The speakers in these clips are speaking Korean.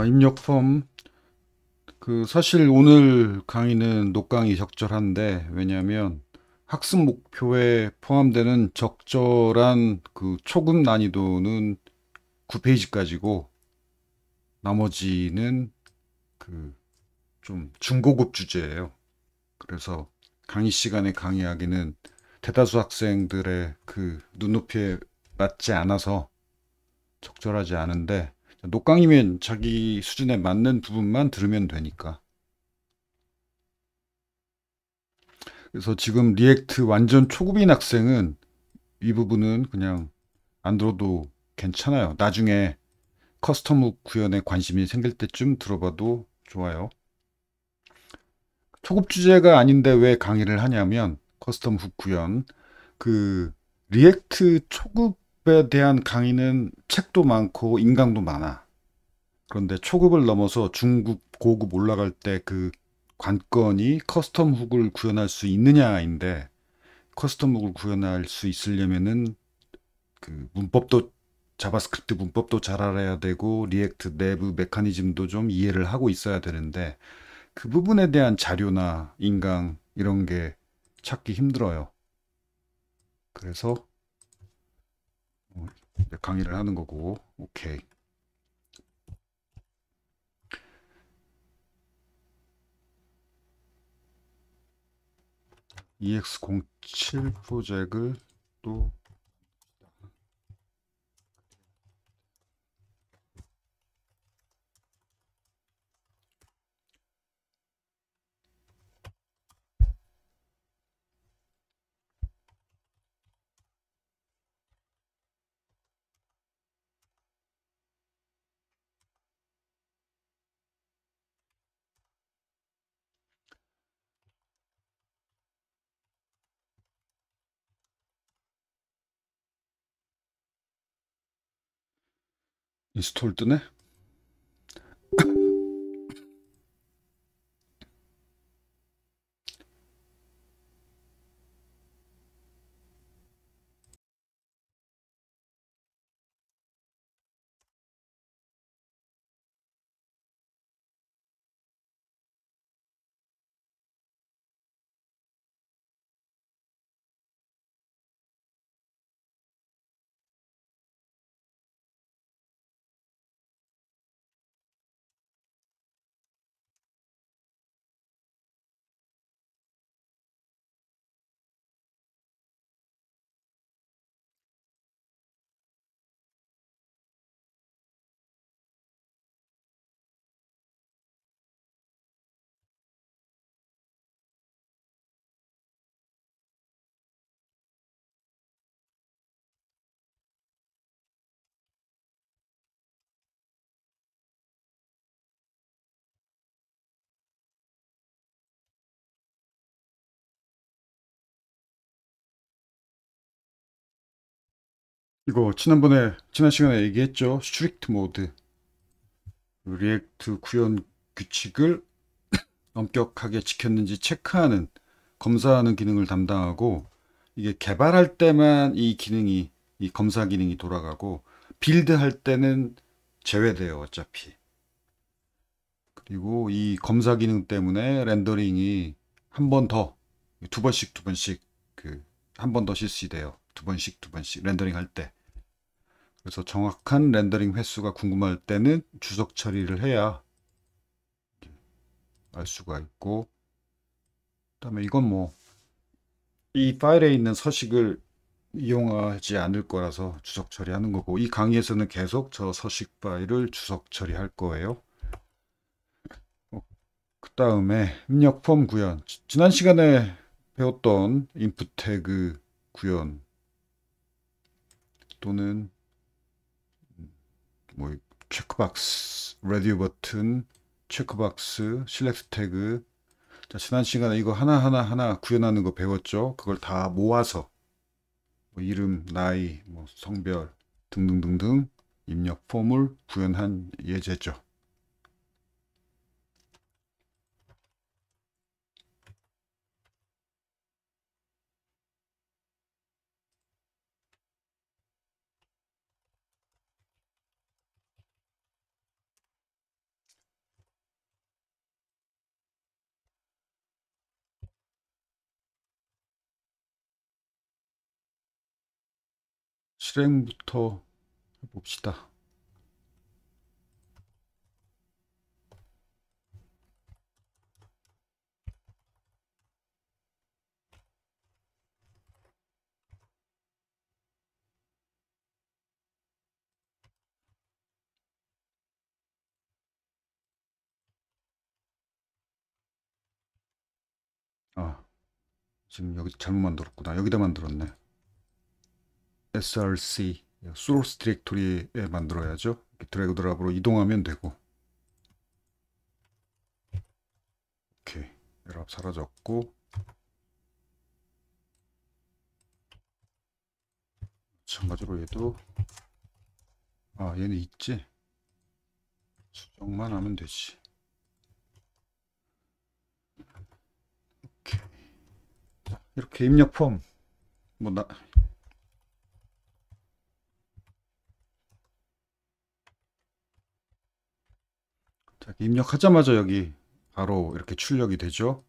입력 폼. 사실 오늘 강의는 녹강이 적절한데, 왜냐하면 학습 목표에 포함되는 적절한 초급 난이도는 9페이지까지고, 나머지는 그 좀 중고급 주제예요. 그래서 강의 시간에 강의하기는 대다수 학생들의 눈높이에 맞지 않아서 적절하지 않은데, 녹강이면 자기 수준에 맞는 부분만 들으면 되니까. 그래서 지금 리액트 완전 초급인 학생은 이 부분은 그냥 안 들어도 괜찮아요. 나중에 커스텀 훅 구현에 관심이 생길 때쯤 들어봐도 좋아요. 초급 주제가 아닌데 왜 강의를 하냐면 커스텀 훅 구현. 그 리액트 초급에 대한 강의는 책도 많고 인강도 많아. 그런데 초급을 넘어서 중급, 고급 올라갈 때 관건이 커스텀 훅을 구현할 수 있느냐인데, 커스텀 훅을 구현할 수 있으려면은 문법도, 자바스크립트 문법도 잘 알아야 되고 리액트 내부 메커니즘도 좀 이해를 하고 있어야 되는데, 그 부분에 대한 자료나 인강 이런 게 찾기 힘들어요. 그래서 어, 강의를 하는 거고. 오케이. EX07 프로젝트를 또 인스톨 뜨네? 이거 지난 시간에 얘기했죠. 스트릭트 모드. 리액트 구현 규칙을 엄격하게 지켰는지 체크하는, 검사하는 기능을 담당하고, 이게 개발할 때만 이 검사 기능이 돌아가고, 빌드 할 때는 제외돼요, 어차피. 그리고 이 검사 기능 때문에 렌더링이 한 번 더, 두 번씩, 한 번 더 실시돼요. 두 번씩 렌더링 할 때. 그래서 정확한 렌더링 횟수가 궁금할 때는 주석 처리를 해야 알 수가 있고, 그다음에 이건 뭐 이 파일에 있는 서식을 이용하지 않을 거라서 주석 처리하는 거고, 이 강의에서는 계속 저 서식 파일을 주석 처리할 거예요. 그 다음에 입력 폼 구현. 지난 시간에 배웠던 인풋 태그 구현 또는 뭐 체크박스, 레디오 버튼, 체크박스, 실렉트 태그. 자, 지난 시간에 이거 하나 구현하는 거 배웠죠? 그걸 다 모아서 뭐 이름, 나이, 뭐 성별 등등등등 입력 폼을 구현한 예제죠. 실행부터 해봅시다. 아, 지금 여기 잘못 만들었구나. 여기다 만들었네. src source 디렉토리에 만들어야죠. 드래그 드랍으로 이동하면 되고. 오케이, 에러 사라졌고, 마찬가지로 얘도 얘는 있지. 수정만 하면 되지. 오케이. 자, 이렇게 입력 폼 뭐 자, 입력하자마자 여기 바로 이렇게 출력이 되죠.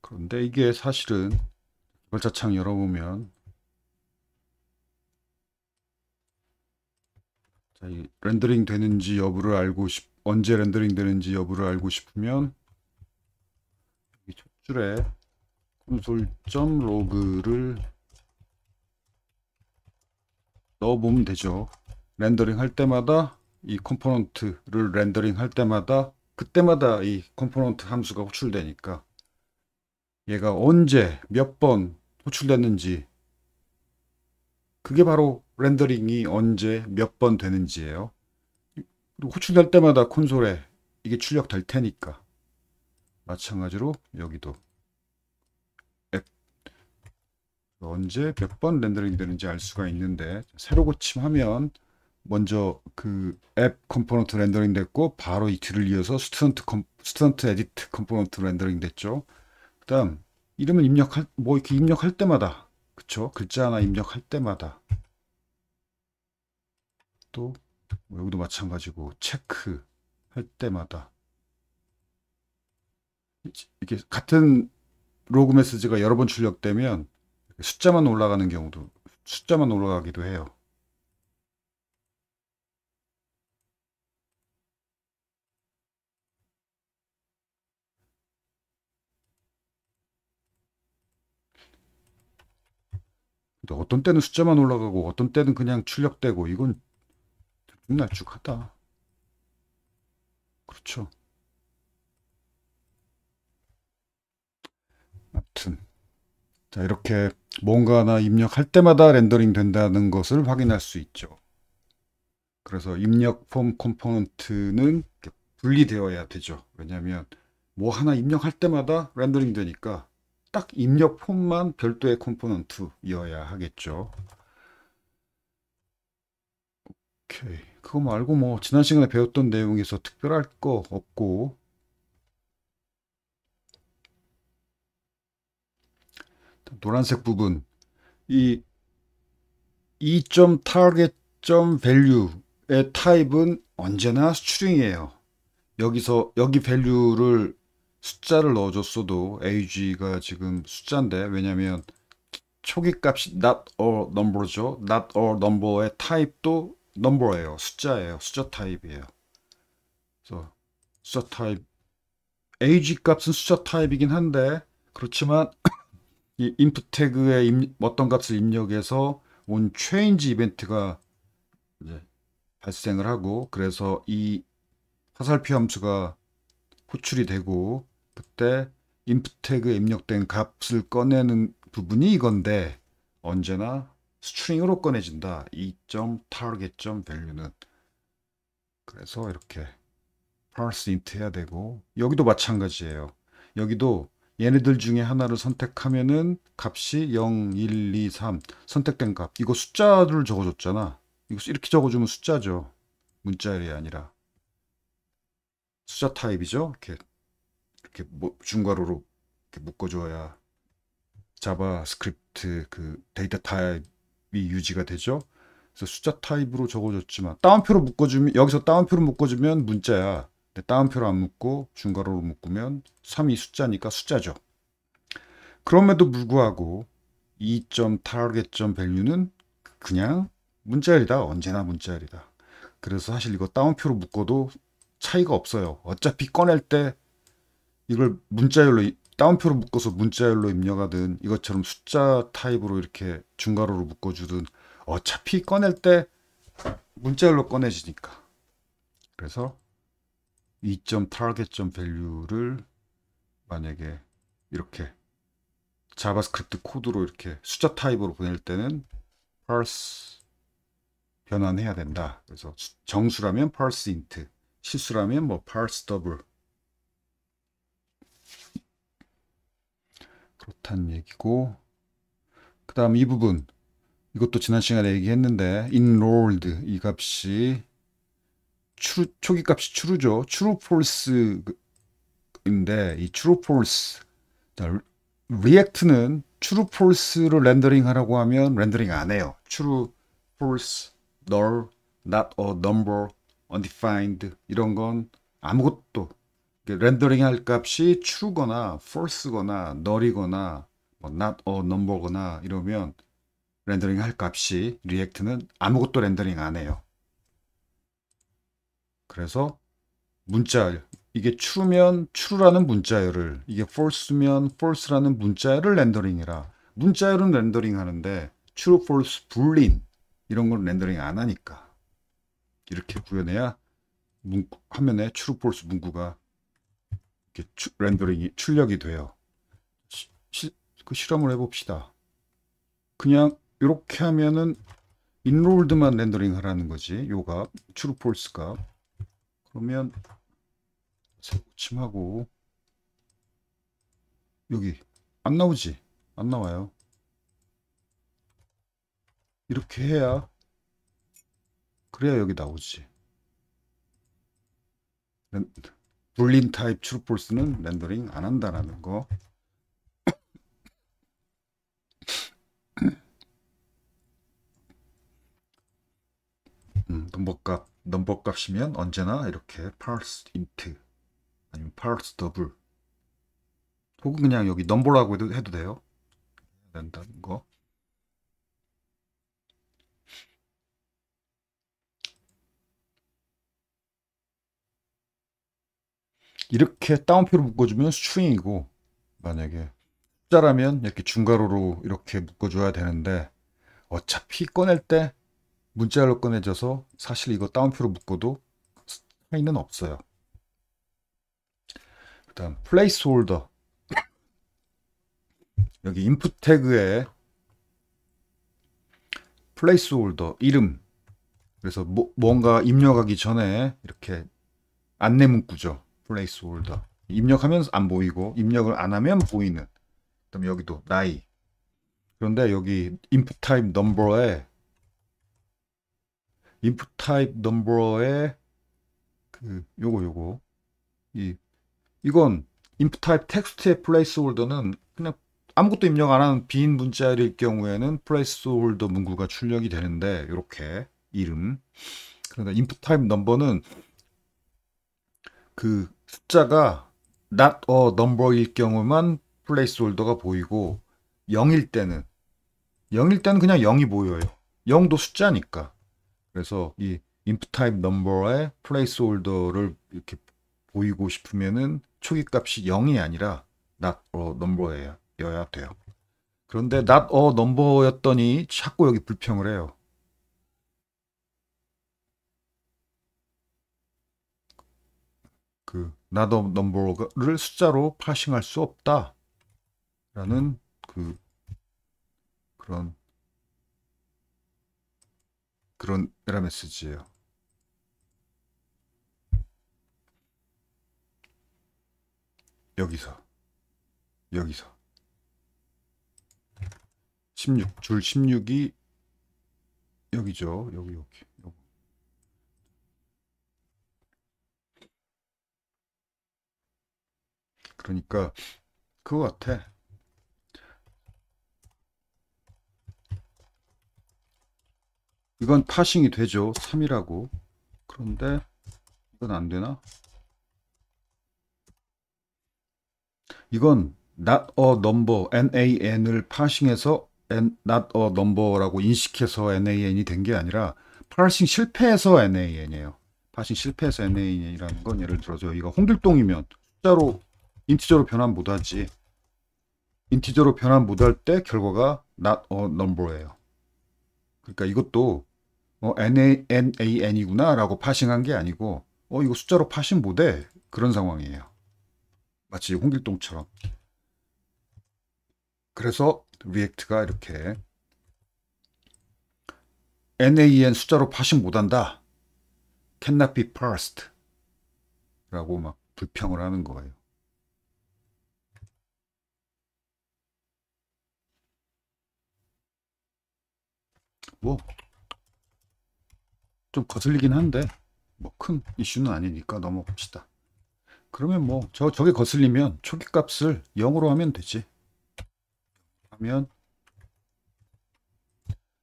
그런데 이게 사실은 개발자창 열어보면, 자, 이 렌더링 되는지 여부를 언제 렌더링 되는지 여부를 알고 싶으면 이 첫 줄에 console.log를 넣어보면 되죠. 렌더링 할 때마다 이 컴포넌트를 렌더링 할 때마다 그때마다 이 컴포넌트 함수가 호출되니까 얘가 언제 몇 번 호출됐는지, 그게 바로 렌더링이 언제 몇 번 되는지예요. 그리고 호출될 때마다 콘솔에 이게 출력될 테니까 마찬가지로 여기도 앱 언제 몇 번 렌더링 되는지 알 수가 있는데, 새로 고침하면 먼저 그 앱 컴포넌트 렌더링 됐고 바로 이 뒤를 이어서 스튜던트 에디트 컴포넌트 렌더링 됐죠. 그다음 이름을 이렇게 입력할 때마다, 그쵸? 글자 하나 입력할 때마다, 또 여기도 마찬가지고 체크 할 때마다 이게 같은 로그 메시지가 여러 번 출력되면 숫자만 올라가기도 해요. 근데 어떤 때는 숫자만 올라가고 어떤 때는 그냥 출력되고, 이건 들쭉날쭉하다. 그렇죠. 아무튼 자, 이렇게 뭔가 하나 입력할 때마다 렌더링 된다는 것을 확인할 수 있죠. 그래서 입력 폼 컴포넌트는 분리되어야 되죠. 왜냐하면 뭐 하나 입력할 때마다 렌더링 되니까 딱 입력 폼만 별도의 컴포넌트이어야 하겠죠. 오케이. 그거 말고 뭐 지난 시간에 배웠던 내용에서 특별할 거 없고, 노란색 부분, 이 2.target.value의 타입은 언제나 스트링이에요. 여기 value를 숫자를 넣어줬어도 ag가 지금 숫자인데, 왜냐면 초기 값이 not or number죠. not or number의 타입도 number예요. 숫자예요. 숫자 타입이에요. 그래서 숫자 타입, ag 값은 숫자 타입이긴 한데, 그렇지만 이 input 태그에 어떤 값을 입력해서 온 change 이벤트가 이제 발생을 하고, 그래서 이 화살표 함수가 호출이 되고, 그때 input 태그에 입력된 값을 꺼내는 부분이 이건데 언제나 스트링으로 꺼내진다. 2.target.value는. 그래서 이렇게 parse int 해야 되고, 여기도 마찬가지예요. 여기도 얘네들 중에 하나를 선택하면은 값이 0, 1, 2, 3 선택된 값. 이거 숫자를 적어줬잖아. 이거 이렇게 적어주면 숫자죠. 문자열이 아니라 숫자 타입이죠. 이렇게 중괄호로 이렇게 묶어줘야 자바스크립트 그 데이터 타입이 유지가 되죠. 그래서 숫자 타입으로 적어줬지만 따옴표로 묶어주면, 여기서 따옴표로 묶어주면 문자야. 근데 따옴표로 안 묶고 중괄호로 묶으면 3이 숫자니까 숫자죠. 그럼에도 불구하고 2.target.value는 그냥 문자열이다. 언제나 문자열이다. 그래서 사실 이거 따옴표로 묶어도 차이가 없어요. 어차피 꺼낼 때 이걸 문자열로 따옴표로 묶어서 문자열로 입력하든 이것처럼 숫자 타입으로 이렇게 중괄호로 묶어주든 어차피 꺼낼 때 문자열로 꺼내지니까. 그래서 2점 target value를 만약에 이렇게 자바스크립트 코드로 이렇게 숫자 타입으로 보낼 때는 parse 변환해야 된다. 그래서 정수라면 parse int, 실수라면 뭐 parse double. 그렇다는 얘기고, 그 다음 이 부분, 이것도 지난 시간에 얘기했는데 enrolled 이 값이 초기 값이 true죠. true false인데 이 true false, 리액트는 true false를 렌더링 하라고 하면 렌더링 안 해요. true, false, null, not a number, undefined 이런 건 아무것도 렌더링 할 값이 true거나 false거나 null이거나 뭐 not a number거나 이러면 렌더링 할 값이 리액트는 아무것도 렌더링 안 해요. 그래서 문자 이게 true면 true라는 문자열을, 이게 false면 false라는 문자열을 렌더링이라. 문자열은 렌더링 하는데 true, false, boolean 이런 건 렌더링 안 하니까 이렇게 구현해야 화면에 true, false 문구가 이렇게 렌더링이 출력이 돼요. 그 실험을 해봅시다. 그냥 이렇게 하면은 enrolled만 렌더링 하라는 거지. 요가 true, false가. 그러면 고침하고 여기 안 나오지? 안 나와요. 이렇게 해야 그래야 여기 나오지. 불린 타입 true false는 렌더링 안 한다라는 거. 넘버 값이면 언제나 이렇게 parse int 아니면 parse double 혹은 그냥 여기 넘버라고 해도 돼요. 된다는 거. 이렇게 따옴표로 묶어주면 스트링이고, 만약에 숫자라면 이렇게 중괄호로 이렇게 묶어줘야 되는데 어차피 꺼낼 때 문자열로 꺼내져서 사실 이거 따옴표로 묶어도 차이는 없어요. 그 다음 placeholder, 여기 input 태그에 placeholder 이름, 그래서 뭔가 입력하기 전에 이렇게 안내 문구죠. placeholder 입력하면 안 보이고 입력을 안 하면 보이는. 그다음 여기도 나이. 그런데 여기 input type number에 그 요거 이건 input type 텍스트의 placeholder는 그냥 아무것도 입력 안 하는 빈 문자일 경우에는 placeholder 문구가 출력이 되는데 이렇게 이름. 그러니까 input type number는 그 숫자가 not a number일 경우만 placeholder가 보이고 0일 때는 그냥 0이 보여요. 0도 숫자니까. 그래서 이 input type number의 placeholder를 이렇게 보이고 싶으면은 초기 값이 0이 아니라 not a number여야 돼요. 그런데 not a number였더니 자꾸 여기 불평을 해요. 그 not a number를 숫자로 파싱할 수 없다라는 그런 에러 메시지예요. 여기서 16, 줄 16이 여기죠. 여기. 그러니까 그거 같아. 이건 파싱이 되죠. 3이라고. 그런데 이건 안 되나? 이건 not a number, nan을 파싱해서 not a number라고 인식해서 nan이 된 게 아니라 파싱 실패해서 nan이에요. 파싱 실패해서 nan이라는 건 예를 들어서 여기가 홍길동이면 숫자로 인티저로 변환 못하지. 인티저로 변환 못할 때 결과가 not a number예요. 그러니까 이것도 nan이구나 라고 파싱한 게 아니고 이거 숫자로 파싱 못해 그런 상황이에요. 마치 홍길동처럼. 그래서 리액트가 이렇게 nan 숫자로 파싱 못한다. cannot be parsed 라고 막 불평을 하는 거예요. 뭐 좀 거슬리긴 한데 뭐 큰 이슈는 아니니까 넘어갑시다. 그러면 뭐 저게 거슬리면 초기값을 0으로 하면 되지.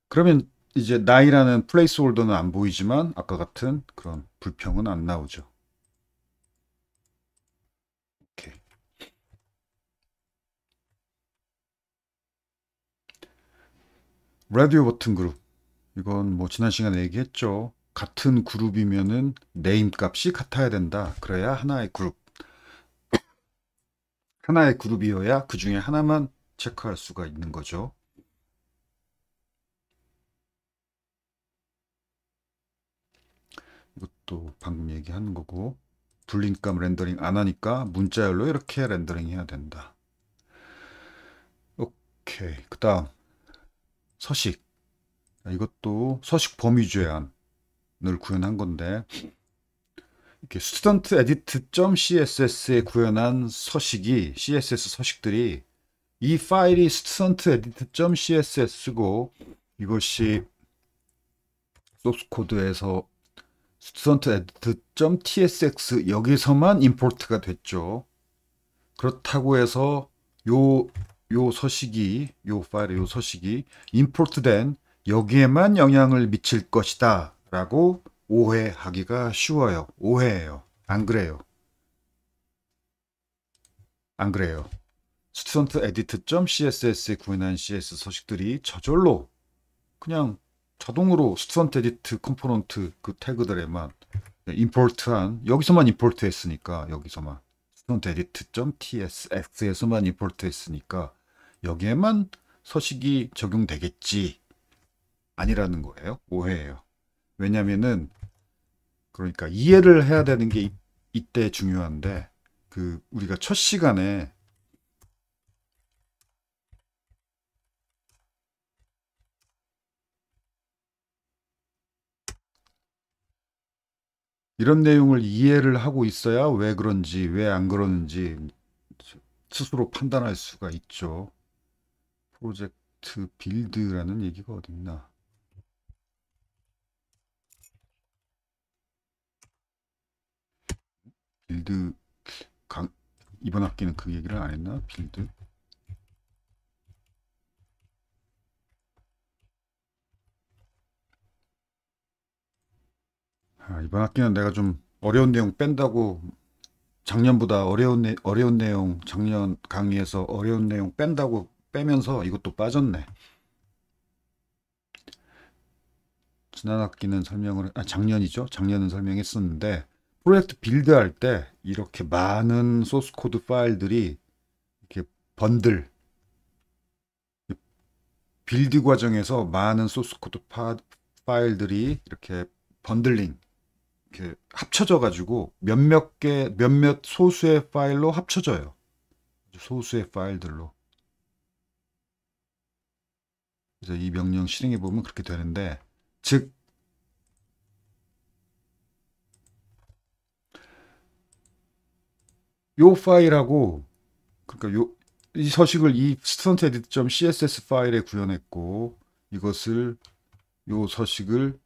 그러면 이제 나이라는 플레이스홀더는 안 보이지만 아까 같은 그런 불평은 안 나오죠. 오케이. 라디오 버튼 그룹. 이건 뭐 지난 시간에 얘기했죠. 같은 그룹이면은 네임 값이 같아야 된다. 그래야 하나의 그룹. 하나의 그룹이어야 그 중에 하나만 체크할 수가 있는 거죠. 이것도 방금 얘기하는 거고 불린값 렌더링 안 하니까 문자열로 이렇게 렌더링 해야 된다. 오케이. 그 다음 서식. 이것도 서식 범위 제한을 구현한 건데 이렇게 student edit.css에 구현한 서식이 CSS 서식들이 이 파일이 student edit.css고 이것이 소스 코드에서 student edit.tsx 여기서만 임포트가 됐죠. 그렇다고 해서 요 서식이 요 파일의 요 서식이 임포트된 여기에만 영향을 미칠 것이다 라고 오해하기가 쉬워요. 오해예요. 안 그래요. 안 그래요. student edit.css에 구현한 CSS 서식들이 저절로 그냥 자동으로 student edit 컴포넌트 그 태그들에만 임포트한 여기서만 임포트 했으니까 여기서만 student edit.tsx에서만 임포트 했으니까 여기에만 서식이 적용되겠지 아니라는 거예요. 오해예요. 왜냐면은 그러니까 이해를 해야 되는 게 이때 중요한데 그 우리가 첫 시간에 이런 내용을 이해를 하고 있어야 왜 그런지 왜 안 그러는지 스스로 판단할 수가 있죠. 프로젝트 빌드라는 얘기가 어딨나. 빌드 이번 학기는 그 얘기를 안 했나? 빌드. 이번 학기는 내가 좀 어려운 내용 뺀다고 작년보다 어려운 내용 작년 강의에서 어려운 내용 뺀다고 빼면서 이것도 빠졌네. 지난 학기는 작년이죠. 작년은 설명했었는데 프로젝트 빌드할 때 이렇게 많은 소스 코드 파일들이 이렇게 번들 빌드 과정에서 많은 소스 코드 파일들이 이렇게 번들링 이렇게 합쳐져 가지고 몇몇 소수의 파일로 합쳐져요. 소수의 파일들로. 그래서 이 명령 실행해 보면 그렇게 되는데 즉 요 파일하고 그러니까 이 서식을 이 student edit.css 파일에 구현했고 이것을 요 서식을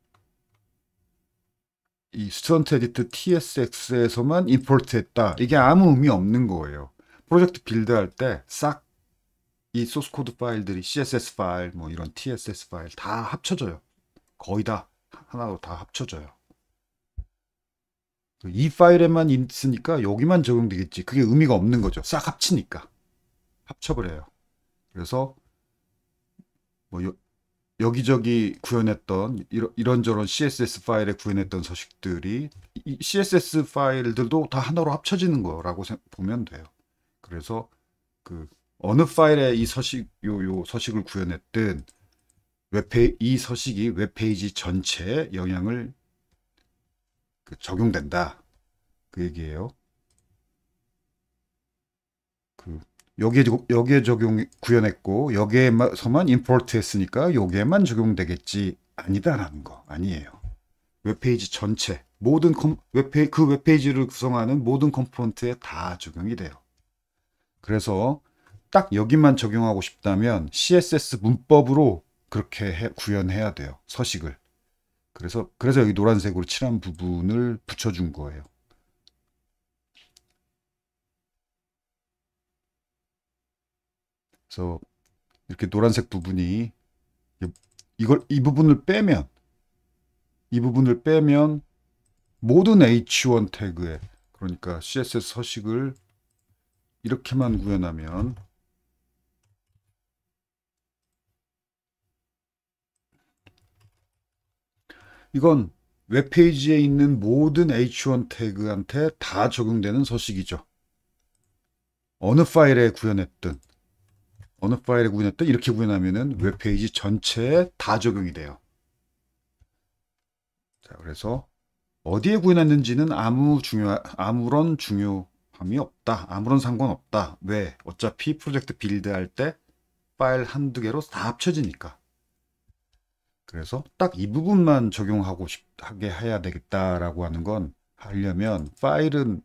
이 student edit tsx에서만 임포트했다. 이게 아무 의미 없는 거예요. 프로젝트 빌드할 때 싹 이 소스 코드 파일들이 css 파일 뭐 이런 tss 파일 다 합쳐져요. 거의 다 하나로 다 합쳐져요. 이 파일에만 있으니까 여기만 적용되겠지. 그게 의미가 없는 거죠. 싹 합치니까. 합쳐버려요. 그래서 뭐 여기저기 구현했던 이런저런 CSS 파일에 구현했던 서식들이 이 CSS 파일들도 다 하나로 합쳐지는 거라고 보면 돼요. 그래서 그 어느 파일에 이 요 서식을 구현했든 이 서식이 웹페이지 전체에 영향을 적용된다. 그 얘기예요. 그 여기에 적용 구현했고 여기에서만 임포트 했으니까 여기에만 적용되겠지 아니다라는 거 아니에요. 웹페이지 전체 모든 그 웹페이지를 구성하는 모든 컴포넌트에 다 적용이 돼요. 그래서 딱 여기만 적용하고 싶다면 CSS 문법으로 그렇게 구현해야 돼요. 서식을. 그래서 여기 노란색으로 칠한 부분을 붙여준 거예요. 그래서 이렇게 노란색 부분이 이 부분을 빼면 모든 H1 태그에 그러니까 CSS 서식을 이렇게만 구현하면 이건 웹페이지에 있는 모든 H1 태그한테 다 적용되는 서식이죠. 어느 파일에 구현했든 이렇게 구현하면은 웹페이지 전체에 다 적용이 돼요. 자, 그래서 어디에 구현했는지는 아무런 중요함이 없다. 아무런 상관없다. 왜? 어차피 프로젝트 빌드할 때 파일 한두 개로 다 합쳐지니까. 그래서 딱 이 부분만 하게 해야 되겠다라고 하는 건 하려면 파일은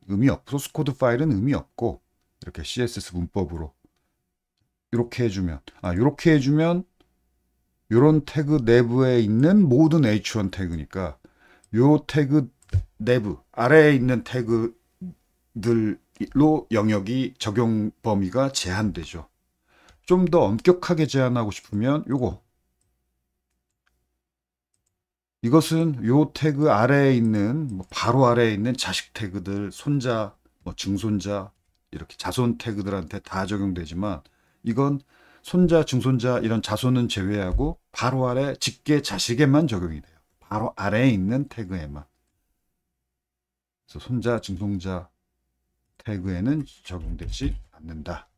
소스 코드 파일은 의미 없고 이렇게 CSS 문법으로 이렇게 해주면 이런 태그 내부에 있는 모든 H1 태그니까 요 태그 내부 아래에 있는 태그들로 영역이 적용 범위가 제한되죠. 좀 더 엄격하게 제한하고 싶으면 이것은 요 태그 아래에 있는 바로 아래에 있는 자식 태그들 손자 증손자 이렇게 자손 태그들한테 다 적용되지만 이건 손자 증손자 이런 자손은 제외하고 바로 아래 직계 자식에만 적용이 돼요. 바로 아래에 있는 태그에만. 그래서 손자 증손자 태그에는 적용되지 않는다.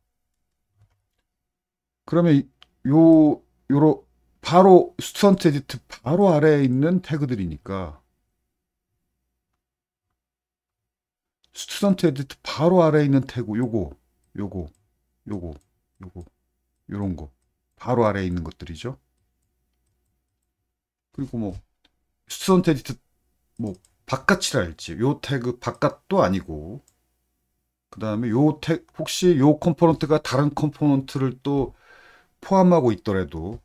그러면 요로 바로 스튜던트 에디트 바로 아래에 있는 태그들이니까 스튜던트 에디트 바로 아래에 있는 태그 요거 요거 요런 거 바로 아래에 있는 것들이죠. 그리고 뭐 스튜던트 에디트 뭐 바깥이라 할지 요 태그 바깥도 아니고 그 다음에 혹시 요 컴포넌트가 다른 컴포넌트를 또 포함하고 있더라도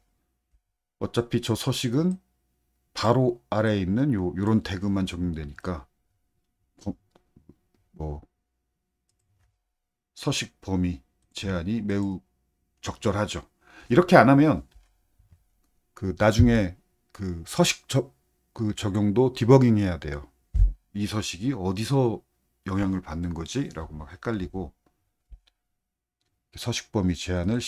어차피 저 서식은 바로 아래에 있는 요런 태그만 적용되니까 뭐 서식 범위 제한이 매우 적절하죠. 이렇게 안 하면 나중에 적용도 디버깅 해야 돼요. 이 서식이 어디서 영향을 받는 거지? 라고 막 헷갈리고 서식 범위 제한을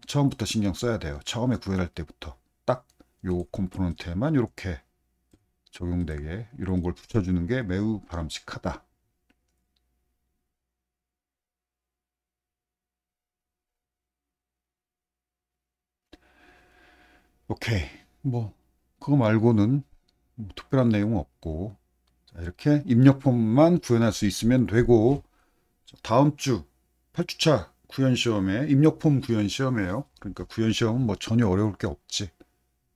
처음부터 신경 써야 돼요. 처음에 구현할 때부터 딱 요 컴포넌트에만 이렇게 적용되게 이런 걸 붙여주는 게 매우 바람직하다. 오케이. 뭐 그거 말고는 특별한 내용은 없고 자, 이렇게 입력 폼만 구현할 수 있으면 되고 다음 주 8주차 구현 시험에 입력 폼 구현 시험이에요. 그러니까 구현 시험은 뭐 전혀 어려울 게 없지.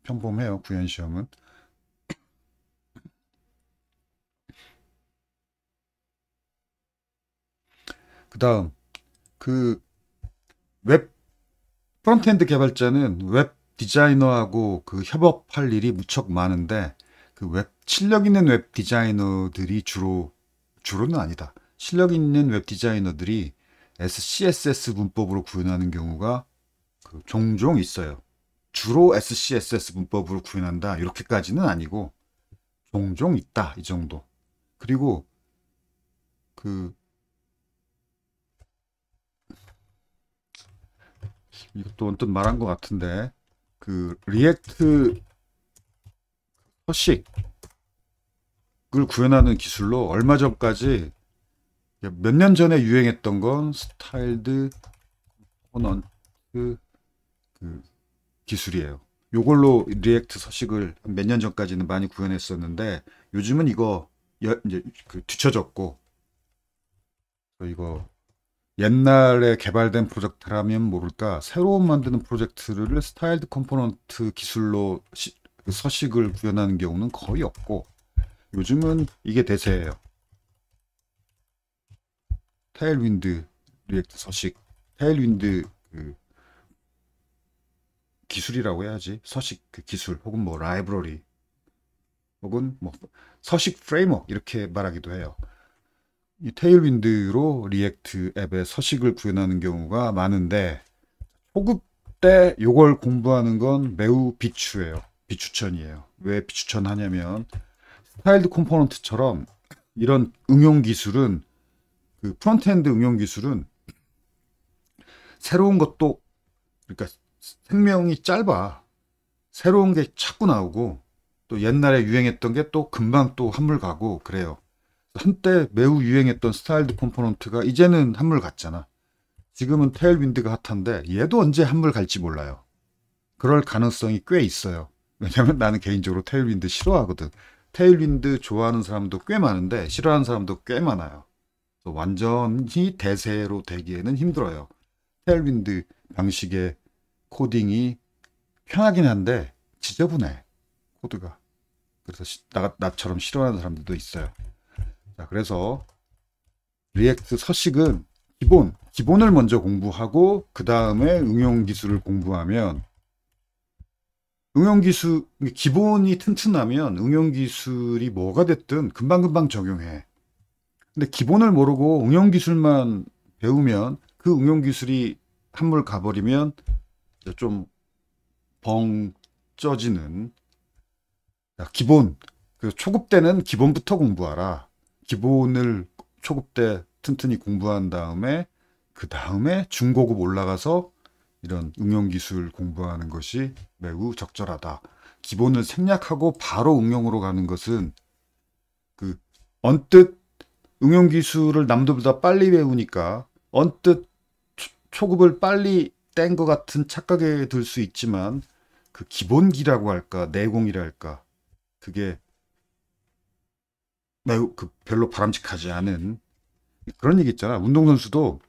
평범해요. 구현 시험은. 그다음 웹 프론트엔드 개발자는 웹 디자이너하고 협업할 일이 무척 많은데 실력 있는 웹 디자이너들이 주로는 아니다. 실력 있는 웹 디자이너들이 SCSS 문법으로 구현하는 경우가 종종 있어요. 주로 SCSS 문법으로 구현한다. 이렇게까지는 아니고 종종 있다. 이 정도. 그리고 이것도 언뜻 말한 것 같은데 그 리액트 서식을 구현하는 기술로 얼마 전까지 몇 년 전에 유행했던 건 스타일드 컴포넌트 그 기술이에요. 요걸로 리액트 서식을 몇 년 전까지는 많이 구현했었는데 요즘은 이거 이제 뒤쳐졌고 이거 옛날에 개발된 프로젝트라면 모를까 새로 만드는 프로젝트를 스타일드 컴포넌트 기술로 서식을 구현하는 경우는 거의 없고 요즘은 이게 대세예요. 테일윈드 리액트 서식, 테일윈드 그 기술이라고 해야지. 서식 그 기술 혹은 뭐 라이브러리 혹은 뭐 서식 프레임워크 이렇게 말하기도 해요. 이 테일윈드로 리액트 앱의 서식을 구현하는 경우가 많은데 초급 때 요걸 공부하는 건 매우 비추해요. 비추천이에요. 왜 비추천하냐면 스타일드 컴포넌트처럼 이런 응용 기술은 그 프론트엔드 응용 기술은 새로운 것도 그러니까 생명이 짧아. 새로운 게 자꾸 나오고 또 옛날에 유행했던 게 또 금방 또 한물 가고 그래요. 한때 매우 유행했던 스타일드 컴포넌트가 이제는 한물 갔잖아. 지금은 테일윈드가 핫한데 얘도 언제 한물 갈지 몰라요. 그럴 가능성이 꽤 있어요. 왜냐면 나는 개인적으로 테일윈드 싫어하거든. 테일윈드 좋아하는 사람도 꽤 많은데 싫어하는 사람도 꽤 많아요. 완전히 대세로 되기에는 힘들어요. 테일윈드 방식의 코딩이 편하긴 한데 지저분해 코드가. 그래서 나처럼 싫어하는 사람들도 있어요. 자, 그래서 리액트 서식은 기본을 먼저 공부하고 그 다음에 응용 기술을 공부하면 응용 기술 기본이 튼튼하면 응용 기술이 뭐가 됐든 금방금방 적용해. 근데 기본을 모르고 응용 기술만 배우면 그 응용 기술이 한물 가버리면 좀 벙 쪄지는. 기본 그 초급 때는 기본부터 공부하라. 기본을 초급 때 튼튼히 공부한 다음에 그 다음에 중고급 올라가서 이런 응용 기술 공부하는 것이 매우 적절하다. 기본을 생략하고 바로 응용으로 가는 것은 그 언뜻 응용 기술을 남들보다 빨리 배우니까 언뜻 초급을 빨리 뗀 것 같은 착각에 들 수 있지만 그 기본기라고 할까 내공이랄까 그게 매우 별로 바람직하지 않은 그런 얘기 있잖아. 운동선수도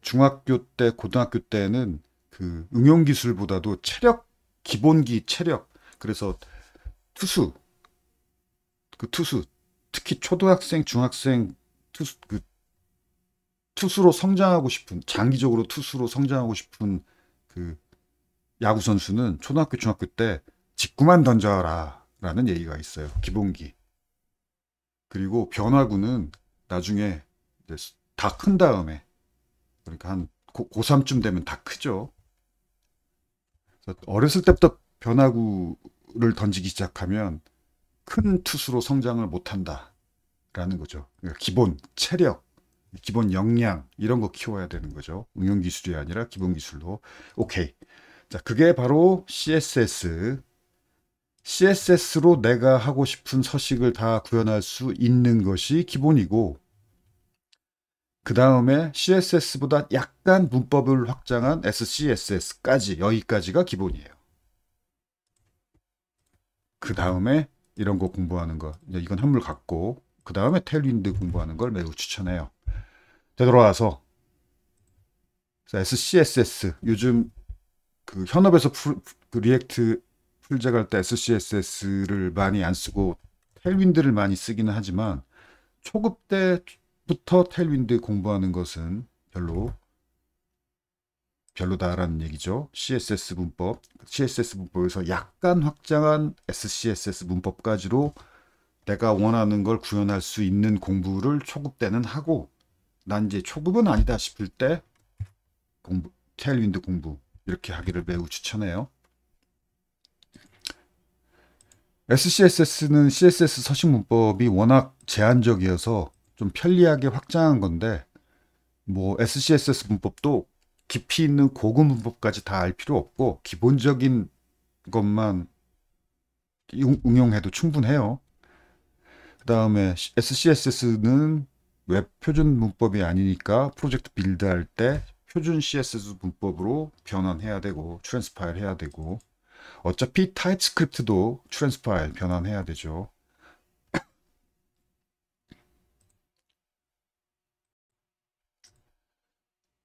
중학교 때 고등학교 때는 그 응용 기술보다도 체력 기본기 체력 그래서 투수 특히 초등학생 중학생 투수로 성장하고 싶은 장기적으로 투수로 성장하고 싶은 그 야구 선수는 초등학교 중학교 때 직구만 던져라 라는 얘기가 있어요. 기본기. 그리고 변화구는 나중에 다 큰 다음에 그러니까 한 고3쯤 되면 다 크죠. 어렸을 때부터 변화구를 던지기 시작하면 큰 투수로 성장을 못한다 라는 거죠. 그러니까 기본 체력 기본 역량 이런 거 키워야 되는 거죠. 응용 기술이 아니라 기본 기술로. 오케이. 자, 그게 바로 CSS로 내가 하고 싶은 서식을 다 구현할 수 있는 것이 기본이고 그 다음에 CSS보다 약간 문법을 확장한 SCSS까지 여기까지가 기본이에요. 그 다음에 이런 거 공부하는 거 이건 한물 갖고 그 다음에 테일윈드 공부하는 걸 매우 추천해요. 되돌아와서 SCSS 요즘 그 현업에서 그 리액트 풀작할 때 SCSS를 많이 안 쓰고 테일윈드를 많이 쓰기는 하지만 초급 때부터 테일윈드 공부하는 것은 별로다라는 얘기죠. CSS 문법에서 약간 확장한 SCSS 문법까지로 내가 원하는 걸 구현할 수 있는 공부를 초급 때는 하고 난 이제 초급은 아니다 싶을 때 테일윈드 공부 이렇게 하기를 매우 추천해요. SCSS는 CSS 서식 문법이 워낙 제한적이어서 좀 편리하게 확장한 건데 뭐 SCSS 문법도 깊이 있는 고급 문법까지 다 알 필요 없고 기본적인 것만 응용해도 충분해요. 그 다음에 SCSS는 웹 표준 문법이 아니니까 프로젝트 빌드할 때 표준 CSS 문법으로 변환해야 되고 트랜스파일 해야 되고, 어차피 타입스크립트도 트랜스파일 변환해야 되죠.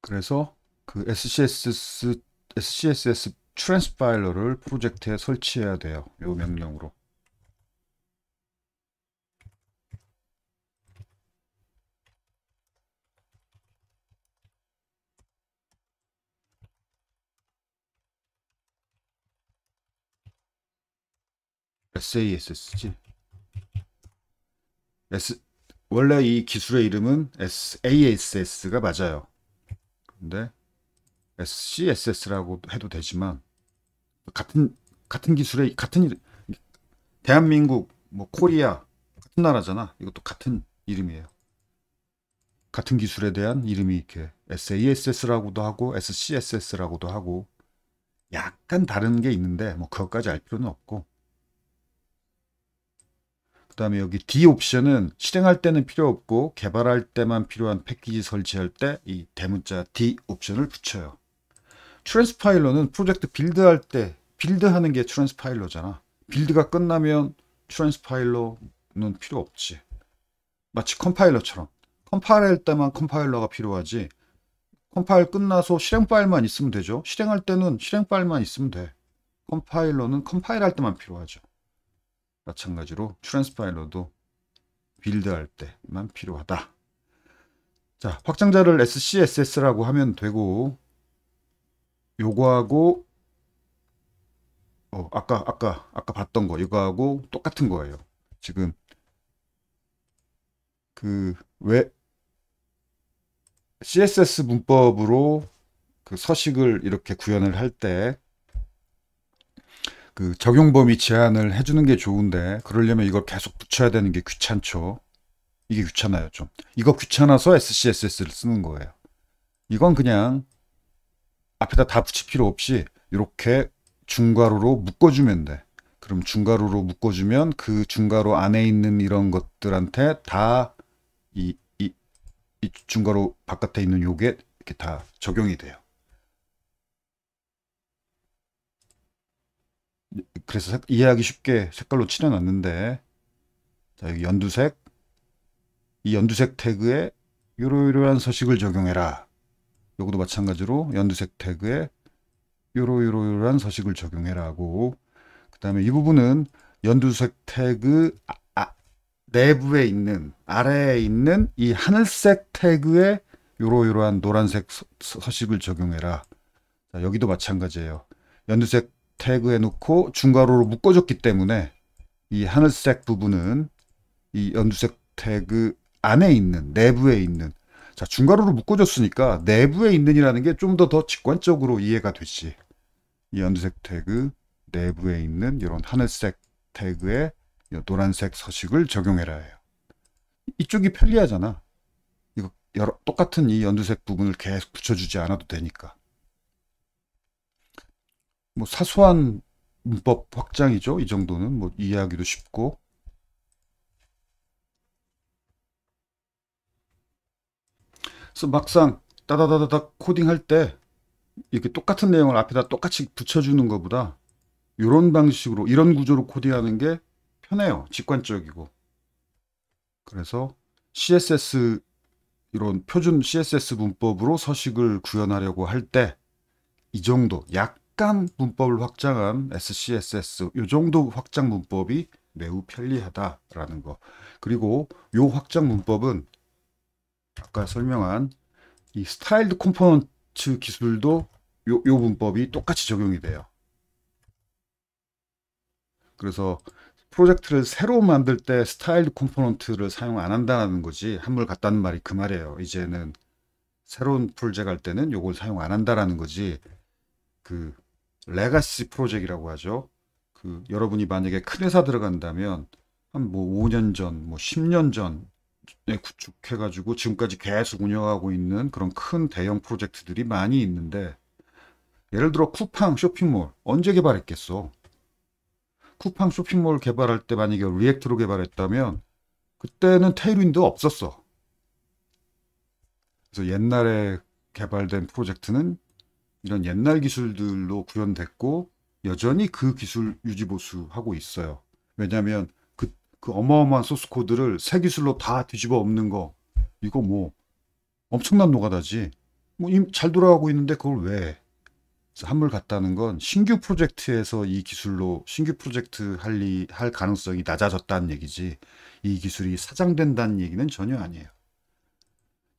그래서 그 SCSS 트랜스파일러를 프로젝트에 설치해야 돼요. 이 명령으로. SASS지. 원래 이 기술의 이름은 SASS가 맞아요. 근데 SCSS라고 해도 되지만 같은 기술의 같은 이름, 대한민국 뭐 코리아 같은 나라잖아. 이것도 같은 이름이에요. 같은 기술에 대한 이름이 이렇게 SASS라고도 하고 SCSS라고도 하고 약간 다른 게 있는데 뭐 그것까지 알 필요는 없고, 그 다음에 여기 D 옵션은 실행할 때는 필요 없고 개발할 때만 필요한 패키지 설치할 때 이 대문자 D 옵션을 붙여요. 트랜스파일러는 프로젝트 빌드할 때 빌드하는 게 트랜스파일러잖아. 빌드가 끝나면 트랜스파일러는 필요 없지. 마치 컴파일러처럼 컴파일할 때만 컴파일러가 필요하지, 컴파일 끝나서 실행 파일만 있으면 되죠. 실행할 때는 실행 파일만 있으면 돼. 컴파일러는 컴파일할 때만 필요하죠. 마찬가지로 트랜스파일러도 빌드할 때만 필요하다. 자, 확장자를 SCSS라고 하면 되고, 요거하고 아까 봤던 거 이거하고 똑같은 거예요. 지금 그 왜 CSS 문법으로 그 서식을 이렇게 구현을 할 때 그 적용 범위 제한을 해주는 게 좋은데, 그러려면 이걸 계속 붙여야 되는 게 귀찮죠. 이게 귀찮아요, 좀. 이거 귀찮아서 SCSS를 쓰는 거예요. 이건 그냥 앞에다 다 붙일 필요 없이 이렇게 중괄호로 묶어주면 돼. 그럼 중괄호로 묶어주면 그 중괄호 안에 있는 이런 것들한테 다 이 중괄호 바깥에 있는 요게 이렇게 다 적용이 돼요. 그래서 이해하기 쉽게 색깔로 칠해놨는데, 자, 여기 연두색, 이 연두색 태그에 요러요러한 서식을 적용해라. 요것도 마찬가지로 연두색 태그에 요러요러한 서식을 적용해라 하고, 그 다음에 이 부분은 연두색 태그 내부에 있는, 아래에 있는 이 하늘색 태그에 요러요러한 노란색 서식을 적용해라. 자, 여기도 마찬가지예요. 연두색 태그에 놓고 중괄호로 묶어줬기 때문에 이 하늘색 부분은 이 연두색 태그 안에 있는, 내부에 있는, 자, 중괄호로 묶어줬으니까 내부에 있는이라는 게 좀 더 직관적으로 이해가 되지. 이 연두색 태그 내부에 있는 이런 하늘색 태그에 노란색 서식을 적용해라 해요. 이쪽이 편리하잖아. 이거 똑같은 이 연두색 부분을 계속 붙여주지 않아도 되니까. 뭐 사소한 문법 확장이죠. 이 정도는 뭐 이해하기도 쉽고. 그래서 막상 따다다다닥 코딩할 때 이렇게 똑같은 내용을 앞에다 똑같이 붙여주는 것보다 이런 방식으로, 이런 구조로 코딩하는 게 편해요. 직관적이고. 그래서 CSS, 이런 표준 CSS 문법으로 서식을 구현하려고 할 때 이 정도 약간 문법을 확장한 SCSS, 이 정도 확장 문법이 매우 편리하다라는 거. 그리고 이 확장 문법은 아까 설명한 이 스타일드 컴포넌트 기술도 요 문법이 똑같이 적용이 돼요. 그래서 프로젝트를 새로 만들 때 스타일드 컴포넌트를 사용 안 한다는 거지, 한물 같다는 말이 그 말이에요. 이제는 새로운 프로젝트 할 때는 요걸 사용 안 한다라는 거지. 그 레가시 프로젝트라고 하죠. 그 여러분이 만약에 큰 회사 들어간다면 한 뭐 5년 전, 뭐 10년 전에 구축해가지고 지금까지 계속 운영하고 있는 그런 큰 대형 프로젝트들이 많이 있는데, 예를 들어 쿠팡 쇼핑몰 언제 개발했겠어? 쿠팡 쇼핑몰 개발할 때 만약에 리액트로 개발했다면 그때는 테일윈드 없었어. 그래서 옛날에 개발된 프로젝트는 이런 옛날 기술들로 구현됐고 여전히 그 기술 유지 보수하고 있어요. 왜냐하면 그 어마어마한 소스 코드를 새 기술로 다 뒤집어 엎는 거 이거 뭐 엄청난 노가다지. 뭐 잘 돌아가고 있는데 그걸 왜 해? 그래서 한물 같다는 건 신규 프로젝트에서 이 기술로 신규 프로젝트 할 가능성이 낮아졌다는 얘기지 이 기술이 사장된다는 얘기는 전혀 아니에요.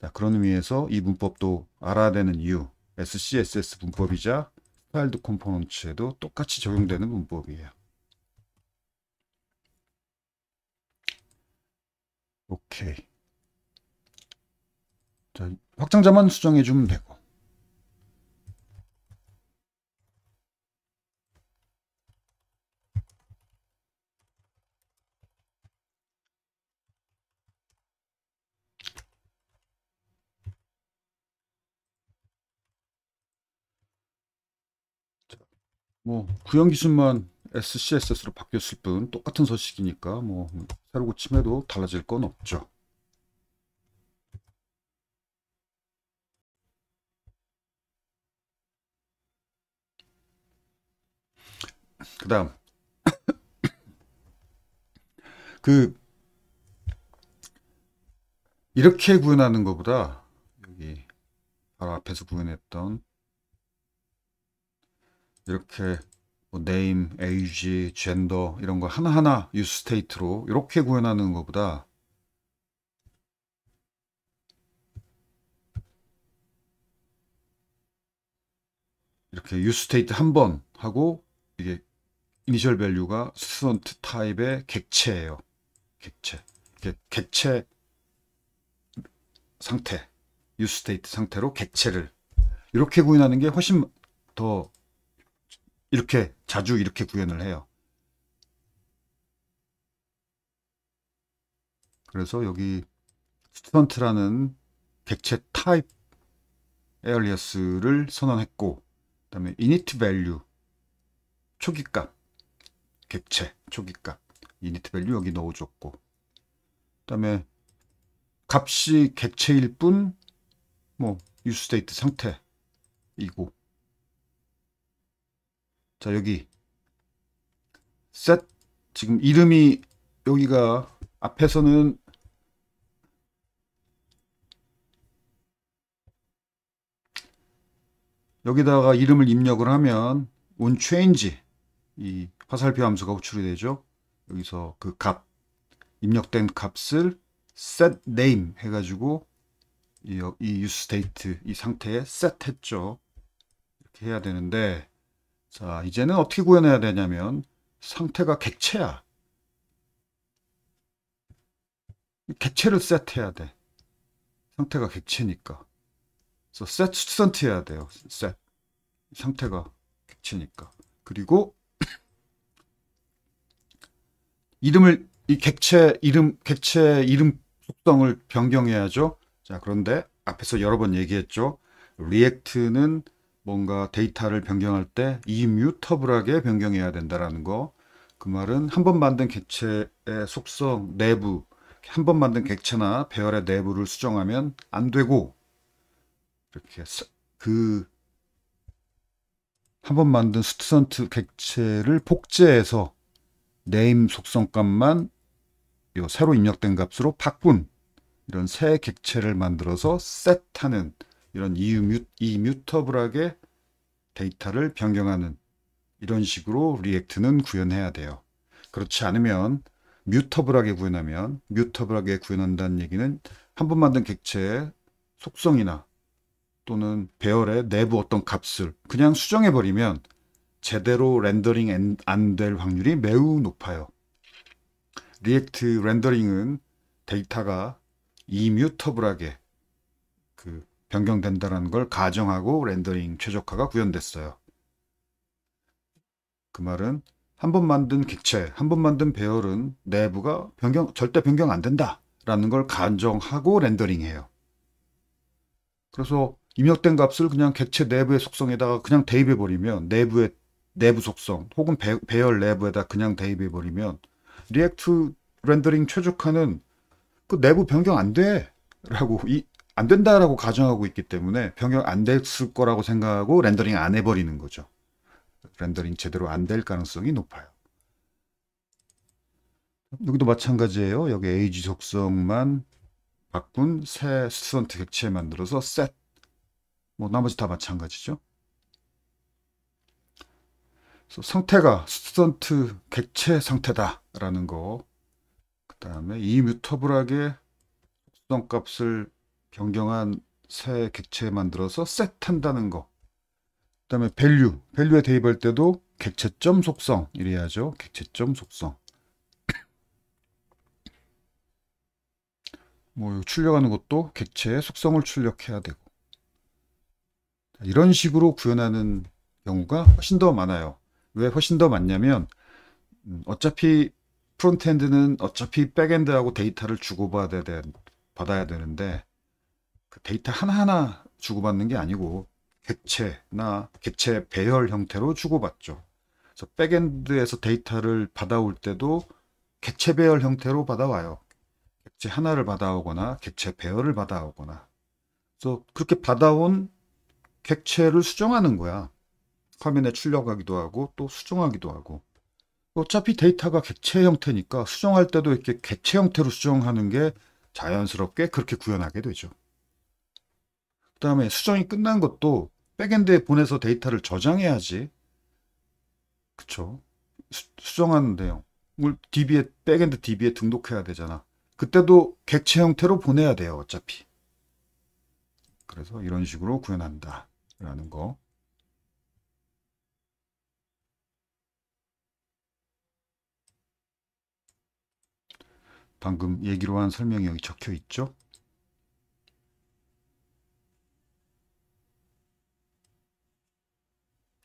자, 그런 의미에서 이 문법도 알아야 되는 이유 SCSS 문법이자 스타일드 컴포넌츠에도 똑같이 적용되는 문법이에요. 오케이. 자, 확장자만 수정해 주면 되고. 뭐 구형 기술만 SCSS로 바뀌었을 뿐 똑같은 서식이니까 뭐 새로 고침해도 달라질 건 없죠. 그 다음 그 이렇게 구현하는 것보다 여기 바로 앞에서 구현했던 이렇게 뭐 name, age, gender 이런 거 하나하나 use state로 이렇게 구현하는 것보다 이렇게 use state 한 번 하고 이게 이니셜 밸류가 student 타입의 객체예요. 객체. 객체 상태, use state 상태로 객체를 이렇게 구현하는 게 훨씬 더 이렇게 자주 이렇게 구현을 해요. 그래서 여기 student라는 객체 타입 alias를 선언했고 그 다음에 init value 초기값 객체 초기값 init value 여기 넣어줬고 그 다음에 값이 객체일 뿐 뭐 use state 상태이고 자 여기 set 지금 이름이 여기가 앞에서는 여기다가 이름을 입력을 하면 onChange 이 화살표 함수가 호출이 되죠. 여기서 그 값 입력된 값을 set name 해가지고 이 use state 이 상태에 set 했죠. 이렇게 해야 되는데 자 이제는 어떻게 구현해야 되냐면 상태가 객체야. 객체를 set해야 돼. 상태가 객체니까. 그래서 set student 해야 돼요. set 상태가 객체니까. 그리고 이름을 이 객체 이름 속성을 변경해야죠. 자 그런데 앞에서 여러 번 얘기했죠. 리액트는 뭔가 데이터를 변경할 때 이뮤터블하게 변경해야 된다라는 거. 그 말은 한 번 만든 객체의 속성 내부 한 번 만든 객체나 배열의 내부를 수정하면 안 되고 이렇게 그 한 번 만든 스튜던트 객체를 복제해서 네임 속성값만 요 새로 입력된 값으로 바꾼 이런 새 객체를 만들어서 셋하는 이런 이뮤터블하게 데이터를 변경하는 이런 식으로 리액트는 구현해야 돼요. 그렇지 않으면 뮤터블하게 구현한다는 얘기는 한 번 만든 객체의 속성이나 또는 배열의 내부 어떤 값을 그냥 수정해버리면 제대로 렌더링 안 될 확률이 매우 높아요. 리액트 렌더링은 데이터가 이뮤터블하게 그 변경된다는 걸 가정하고 렌더링 최적화가 구현됐어요. 그 말은 한 번 만든 객체, 한 번 만든 배열은 내부가 절대 변경 안 된다라는 걸 가정하고 렌더링해요. 그래서 입력된 값을 그냥 객체 내부의 속성에다가 그냥 대입해 버리면 내부 속성 혹은 배열 내부에다 그냥 대입해 버리면 리액트 렌더링 최적화는 그 내부 변경 안 돼. 라고 안 된다라고 가정하고 있기 때문에 변경 안 됐을 거라고 생각하고 렌더링 안 해버리는 거죠. 렌더링 제대로 안 될 가능성이 높아요. 여기도 마찬가지예요. 여기 에이지 속성만 바꾼 새 스튜던트 객체 만들어서 셋. 뭐 나머지 다 마찬가지죠. 그래서 상태가 스튜던트 객체 상태다라는 거. 그 다음에 이뮤터블하게 속성 값을 변경한 새 객체 만들어서 셋 한다는 거. 그 다음에 밸류에 대입할 때도 객체점 속성 이래야죠. 객체점 속성. 뭐 출력하는 것도 객체의 속성을 출력해야 되고 이런 식으로 구현하는 경우가 훨씬 더 많아요. 왜 훨씬 더 많냐면 어차피 프론트엔드는 어차피 백엔드하고 데이터를 받아야 되는데 그 데이터 하나하나 주고받는 게 아니고 객체나 객체 배열 형태로 주고받죠. 그래서 백엔드에서 데이터를 받아올 때도 객체 배열 형태로 받아와요. 객체 하나를 받아오거나 객체 배열을 받아오거나. 그래서 그렇게 받아온 객체를 수정하는 거야. 화면에 출력하기도 하고 또 수정하기도 하고. 어차피 데이터가 객체 형태니까 수정할 때도 이렇게 객체 형태로 수정하는 게 자연스럽게 그렇게 구현하게 되죠. 그 다음에 수정이 끝난 것도 백엔드에 보내서 데이터를 저장해야지. 그쵸? 수정한 내용을 백엔드 DB에 등록해야 되잖아. 그때도 객체 형태로 보내야 돼요. 어차피. 그래서 이런 식으로 구현한다. 라는 거. 방금 얘기로 한 설명이 여기 적혀 있죠.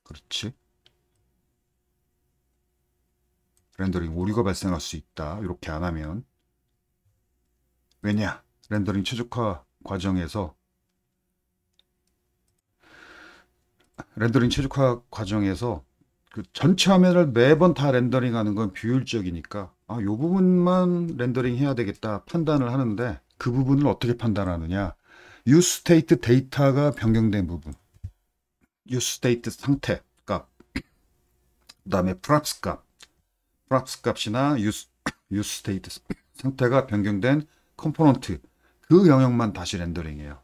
그렇지. 렌더링 오류가 발생할 수 있다. 이렇게 안 하면. 왜냐? 렌더링 최적화 과정에서 그 전체 화면을 매번 다 렌더링하는 건 비효율적이니까 요 부분만 렌더링 해야 되겠다 판단을 하는데 그 부분을 어떻게 판단하느냐? useState 데이터가 변경된 부분, useState 상태 값, 그 다음에 props 값이나 useState 상태가 변경된 컴포넌트 그 영역만 다시 렌더링해요.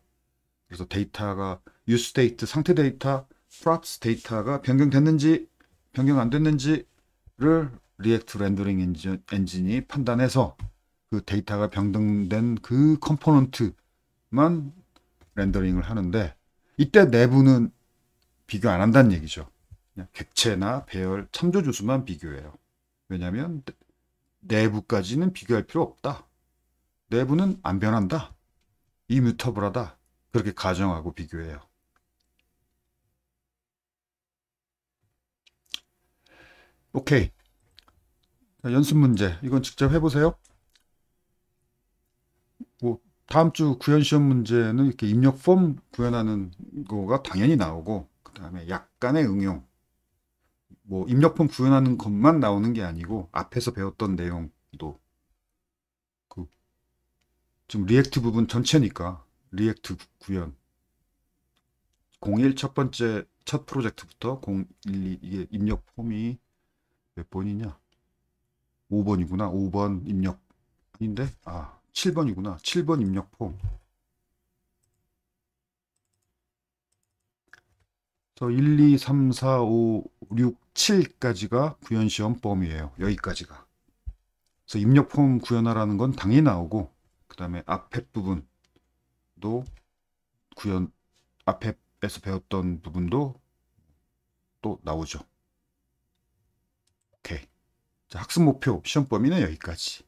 그래서 데이터가 useState 상태 데이터, props 데이터가 변경됐는지 변경 안 됐는지를 리액트 렌더링 엔진이 판단해서 그 데이터가 변경된 그 컴포넌트만 렌더링을 하는데 이때 내부는 비교 안 한다는 얘기죠. 그냥 객체나 배열 참조주수만 비교해요. 왜냐하면 내부까지는 비교할 필요 없다. 내부는 안 변한다. 이뮤터블하다. 그렇게 가정하고 비교해요. 오케이. 연습 문제. 이건 직접 해보세요. 뭐 다음 주 구현 시험 문제는 이렇게 입력 폼 구현하는 거가 당연히 나오고 그 다음에 약간의 응용. 뭐 입력 폼 구현하는 것만 나오는 게 아니고 앞에서 배웠던 내용도 그 지금 리액트 부분 전체니까 리액트 구현 01 첫 번째 첫 프로젝트부터 012 이게 입력 폼이 몇 번이냐? 5번이구나. 5번 입력 아닌데? 7번이구나. 7번 입력 폼. 그래서 1, 2, 3, 4, 5, 6, 7까지가 구현시험 범위예요. 여기까지가. 그래서 입력 폼 구현하라는 건 당연히 나오고 그 다음에 앞에 부분도 구현 앞에서 배웠던 부분도 또 나오죠. 오케이. 자, 학습 목표 시험 범위는 여기까지.